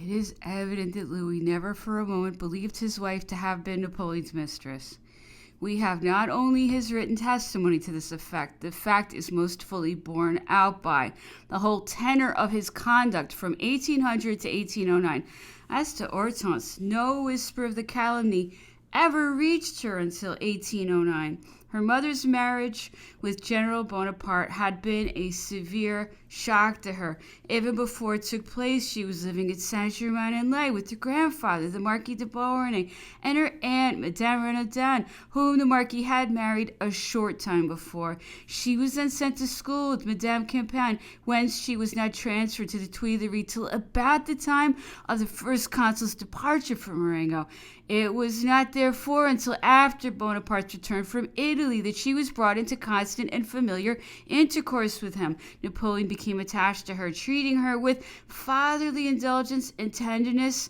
It is evident that Louis never for a moment believed his wife to have been Napoleon's mistress. We have not only his written testimony to this effect, the fact is most fully borne out by the whole tenor of his conduct from 1800 to 1809. As to Hortense, no whisper of the calumny ever reached her until 1809. Her mother's marriage with General Bonaparte had been a severe shock to her. Even before it took place, she was living at Saint-Germain-en-Laye with her grandfather, the Marquis de Beauharnais, and her aunt, Madame Renaudin, whom the Marquis had married a short time before. She was then sent to school with Madame Campan, whence she was not transferred to the Tuileries till about the time of the first consul's departure from Marengo. It was not, therefore, until after Bonaparte's return from Italy that she was brought into constant and familiar intercourse with him. Napoleon became attached to her, treating her with fatherly indulgence and tenderness,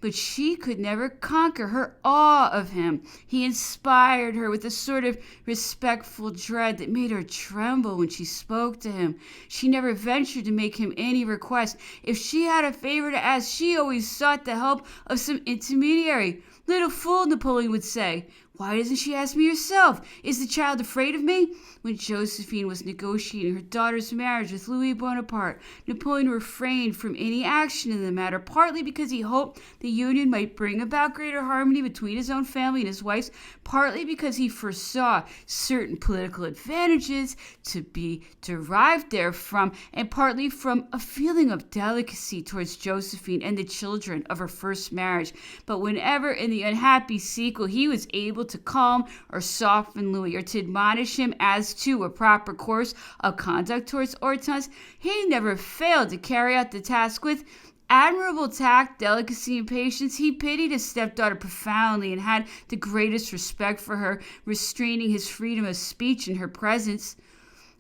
but she could never conquer her awe of him. He inspired her with a sort of respectful dread that made her tremble when she spoke to him. She never ventured to make him any request. If she had a favor to ask, she always sought the help of some intermediary. "Little fool," Napoleon would say, "why doesn't she ask me herself? Is the child afraid of me?" When Josephine was negotiating her daughter's marriage with Louis Bonaparte, Napoleon refrained from any action in the matter, partly because he hoped the union might bring about greater harmony between his own family and his wife's, partly because he foresaw certain political advantages to be derived therefrom, and partly from a feeling of delicacy towards Josephine and the children of her first marriage. But whenever in the unhappy sequel he was able to calm or soften Louis, or to admonish him as to a proper course of conduct towards Hortense, he never failed to carry out the task with admirable tact, delicacy, and patience. He pitied his stepdaughter profoundly and had the greatest respect for her, restraining his freedom of speech in her presence.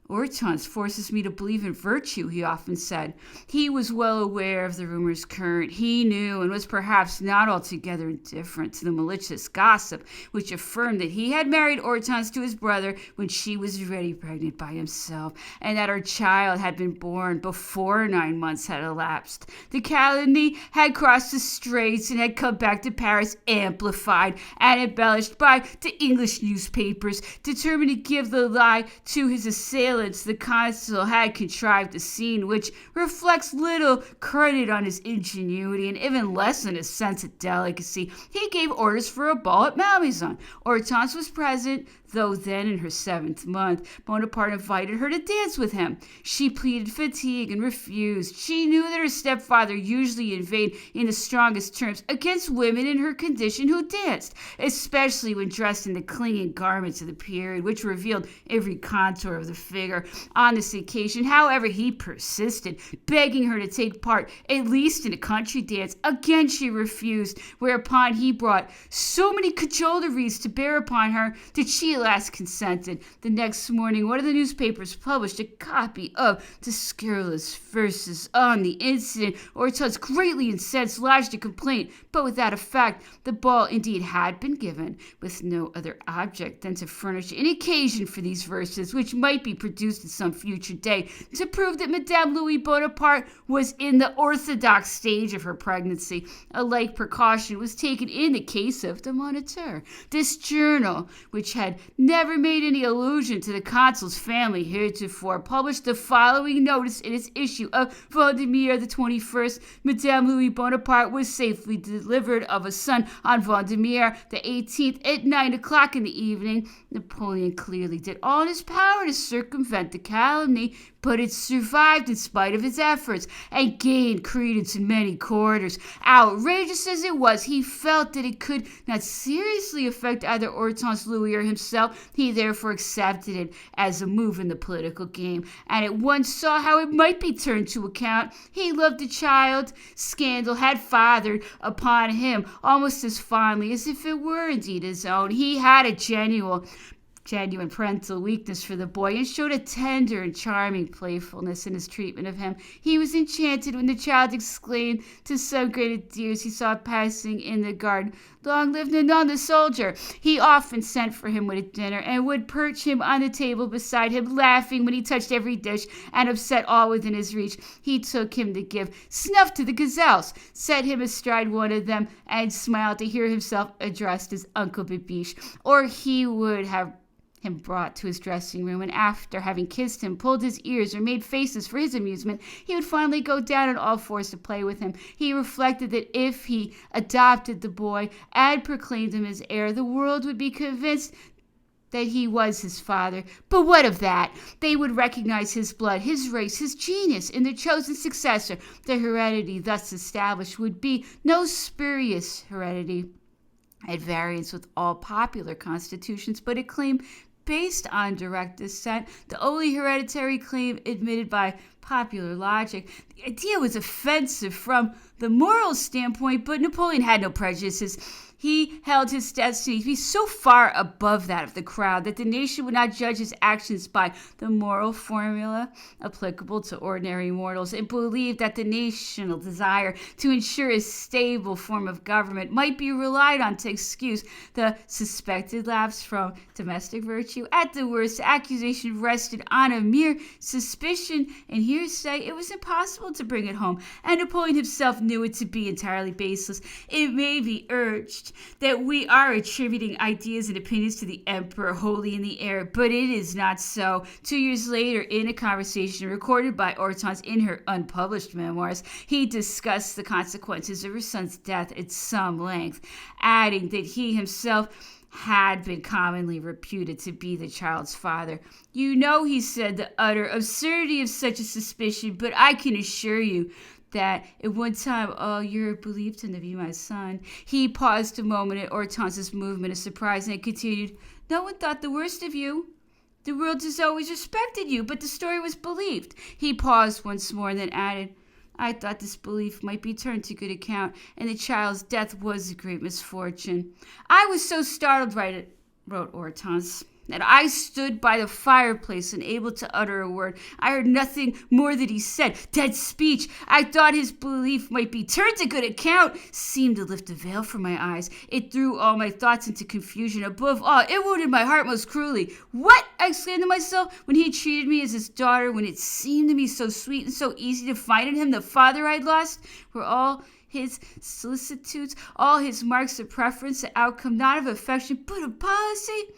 "Hortense forces me to believe in virtue," he often said. He was well aware of the rumors current. He knew, and was perhaps not altogether indifferent to the malicious gossip which affirmed that he had married Hortense to his brother when she was already pregnant by himself, and that her child had been born before 9 months had elapsed. The calumny had crossed the straits and had come back to Paris, amplified and embellished by the English newspapers. Determined to give the lie to his assailant, the consul had contrived a scene which reflects little credit on his ingenuity and even less on his sense of delicacy. He gave orders for a ball at Malmaison. Hortense was present, though then in her 7th month. Bonaparte invited her to dance with him. She pleaded fatigue and refused. She knew that her stepfather usually inveighed in the strongest terms against women in her condition who danced, especially when dressed in the clinging garments of the period, which revealed every contour of the figure. On this occasion, however, he persisted, begging her to take part, at least in a country dance. Again she refused, whereupon he brought so many cajoleries to bear upon her that she at last consented. The next morning, one of the newspapers published a copy of the scurrilous verses on the incident. Hortense, greatly incensed, lodged a complaint, but without effect. The ball indeed had been given, with no other object than to furnish an occasion for these verses, which might be produced at some future day, to prove that Madame Louis Bonaparte was in the orthodox stage of her pregnancy. A like precaution was taken in the case of the Moniteur. This journal, which had never made any allusion to the consul's family heretofore, published the following notice in its issue of Vendémiaire the 21st. Madame Louis Bonaparte was safely delivered of a son on Vendémiaire the 18th at 9 o'clock in the evening. Napoleon clearly did all in his power to circumvent the calumny, but it survived in spite of his efforts and gained credence in many quarters. Outrageous as it was, he felt that it could not seriously affect either Hortense, Louis, or himself. He therefore accepted it as a move in the political game, and at once saw how it might be turned to account. He loved the child scandal had fathered upon him almost as fondly as if it were indeed his own. He had a genuine parental weakness for the boy and showed a tender and charming playfulness in his treatment of him. He was enchanted when the child exclaimed to some grenadiers he saw passing in the garden, "Long live Nanon the soldier!" He often sent for him at dinner and would perch him on the table beside him, laughing when he touched every dish and upset all within his reach. He took him to give snuff to the gazelles, set him astride one of them, and smiled to hear himself addressed as Uncle Babiche. Or he would have him brought to his dressing room, and after having kissed him, pulled his ears, or made faces for his amusement, he would finally go down on all fours to play with him. He reflected that if he adopted the boy and proclaimed him his heir, the world would be convinced that he was his father. But what of that? They would recognize his blood, his race, his genius in the chosen successor. The heredity thus established would be no spurious heredity at variance with all popular constitutions, but a claim based on direct descent, the only hereditary claim admitted by popular logic. The idea was offensive from the moral standpoint, but Napoleon had no prejudices. He held his destiny to be so far above that of the crowd that the nation would not judge his actions by the moral formula applicable to ordinary mortals, and believed that the national desire to ensure a stable form of government might be relied on to excuse the suspected lapse from domestic virtue. At the worst, the accusation rested on a mere suspicion and hearsay. It was impossible to bring it home, and Napoleon himself knew it to be entirely baseless. It may be urged that we are attributing ideas and opinions to the emperor wholly in the air, but it is not so. 2 years later, in a conversation recorded by Hortense in her unpublished memoirs, he discussed the consequences of her son's death at some length, adding that he himself had been commonly reputed to be the child's father. "You know," he said, "the utter absurdity of such a suspicion, but I can assure you that at one time all Europe believed him to be my son." He paused a moment at Hortense's movement of surprise and continued, "No one thought the worst of you. The world has always respected you, but the story was believed." He paused once more and then added, "I thought this belief might be turned to good account, and the child's death was a great misfortune." "I was so startled," wrote Hortense, "that I stood by the fireplace unable to utter a word. I heard nothing more that he said. That speech, I thought his belief might be turned to good account, seemed to lift a veil from my eyes. It threw all my thoughts into confusion. Above all, it wounded my heart most cruelly. What?" I exclaimed to myself, "when he treated me as his daughter, when it seemed to me so sweet and so easy to find in him the father I'd lost, were all his solicitudes, all his marks of preference, the outcome not of affection but of policy?"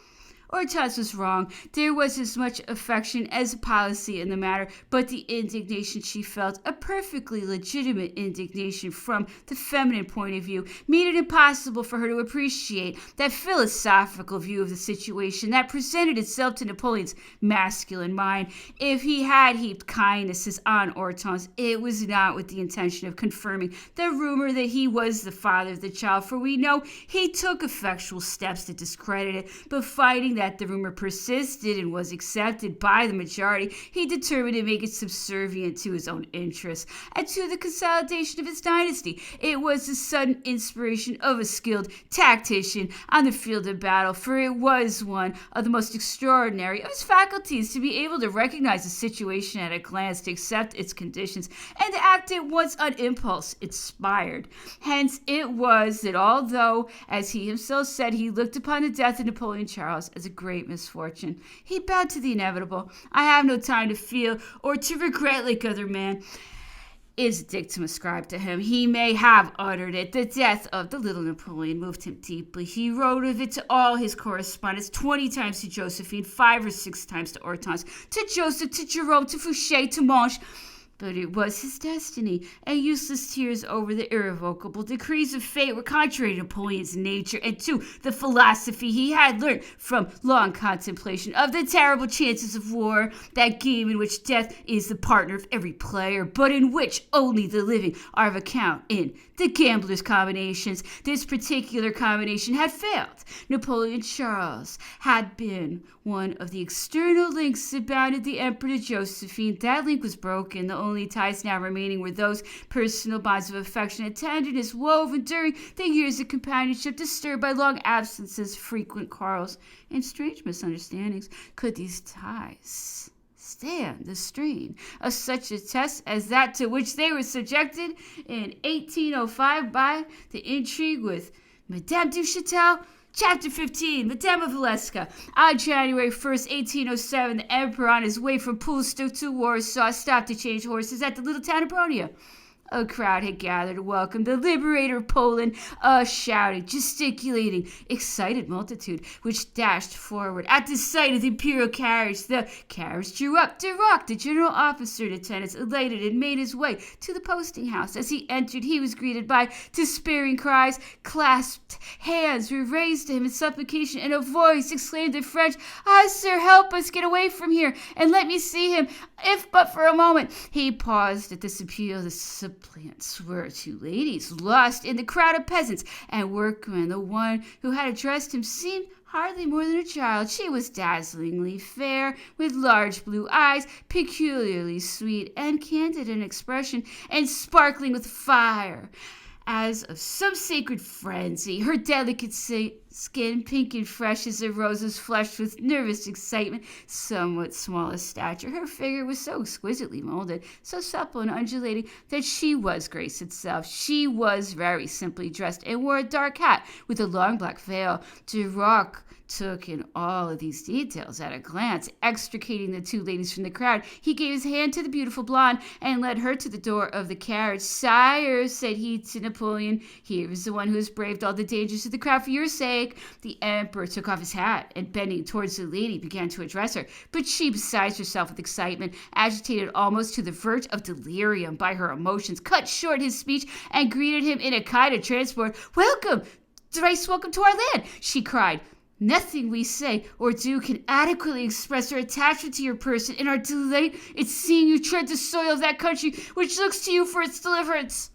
Hortense was wrong. There was as much affection as policy in the matter, but the indignation she felt, a perfectly legitimate indignation from the feminine point of view, made it impossible for her to appreciate that philosophical view of the situation that presented itself to Napoleon's masculine mind. If he had heaped kindnesses on Hortense, it was not with the intention of confirming the rumor that he was the father of the child, for we know he took effectual steps to discredit it, but finding that the rumor persisted and was accepted by the majority, he determined to make it subservient to his own interests and to the consolidation of his dynasty. It was the sudden inspiration of a skilled tactician on the field of battle, for it was one of the most extraordinary of his faculties to be able to recognize a situation at a glance, to accept its conditions, and to act at once on impulse inspired. Hence it was that although, as he himself said, he looked upon the death of Napoleon Charles as a great misfortune, he bowed to the inevitable. "I have no time to feel or to regret like other men," is a dictum ascribed to him. He may have uttered it. The death of the little Napoleon moved him deeply. He wrote of it to all his correspondents, 20 times to Josephine, 5 or 6 times to Hortense, to Joseph, to Jerome, to Fouché, to Monge. But it was his destiny, and useless tears over the irrevocable decrees of fate were contrary to Napoleon's nature and to the philosophy he had learned from long contemplation of the terrible chances of war, that game in which death is the partner of every player, but in which only the living are of account in the gambler's combinations. This particular combination had failed. Napoleon Charles had been one of the external links that bounded the Emperor to Josephine. That link was broken. The only only ties now remaining were those personal bonds of affection and tenderness woven during the years of companionship, disturbed by long absences, frequent quarrels, and strange misunderstandings. Could these ties stand the strain of such a test as that to which they were subjected in 1805 by the intrigue with Madame du Châtel? Chapter 15, Madame of Valeska. On January 1st, 1807, the Emperor, on his way from Pulstok to Warsaw, stopped to change horses at the little town of Bronia. A crowd had gathered to welcome the liberator of Poland, a shouting, gesticulating, excited multitude which dashed forward at the sight of the imperial carriage. The carriage drew up. Duroc, the general officer and attendants, alighted and made his way to the posting house. As he entered, he was greeted by despairing cries. Clasped hands were raised to him in supplication, and a voice exclaimed in French, "Ah, sir, help us get away from here, and let me see him, if but for a moment." He paused at this appeal. The suppliants were two ladies, lost in the crowd of peasants and workmen. The one who had addressed him seemed hardly more than a child. She was dazzlingly fair, with large blue eyes, peculiarly sweet and candid in expression, and sparkling with fire as of some sacred frenzy. Her delicate skin, pink and fresh as a rose, was flushed with nervous excitement, somewhat small of stature. Her figure was so exquisitely molded, so supple and undulating, that she was grace itself. She was very simply dressed and wore a dark hat with a long black veil. Duroc took in all of these details at a glance. Extricating the two ladies from the crowd, he gave his hand to the beautiful blonde and led her to the door of the carriage. "Sire," said he to Napoleon, "here is the one who has braved all the dangers of the crowd for your sake." The emperor took off his hat and, bending towards the lady, began to address her, but she, beside herself with excitement, agitated almost to the verge of delirium by her emotions, cut short his speech and greeted him in a kind of transport. "Welcome, thrice welcome to our land," she cried. "Nothing we say or do can adequately express our attachment to your person and our delight in seeing you tread the soil of that country which looks to you for its deliverance."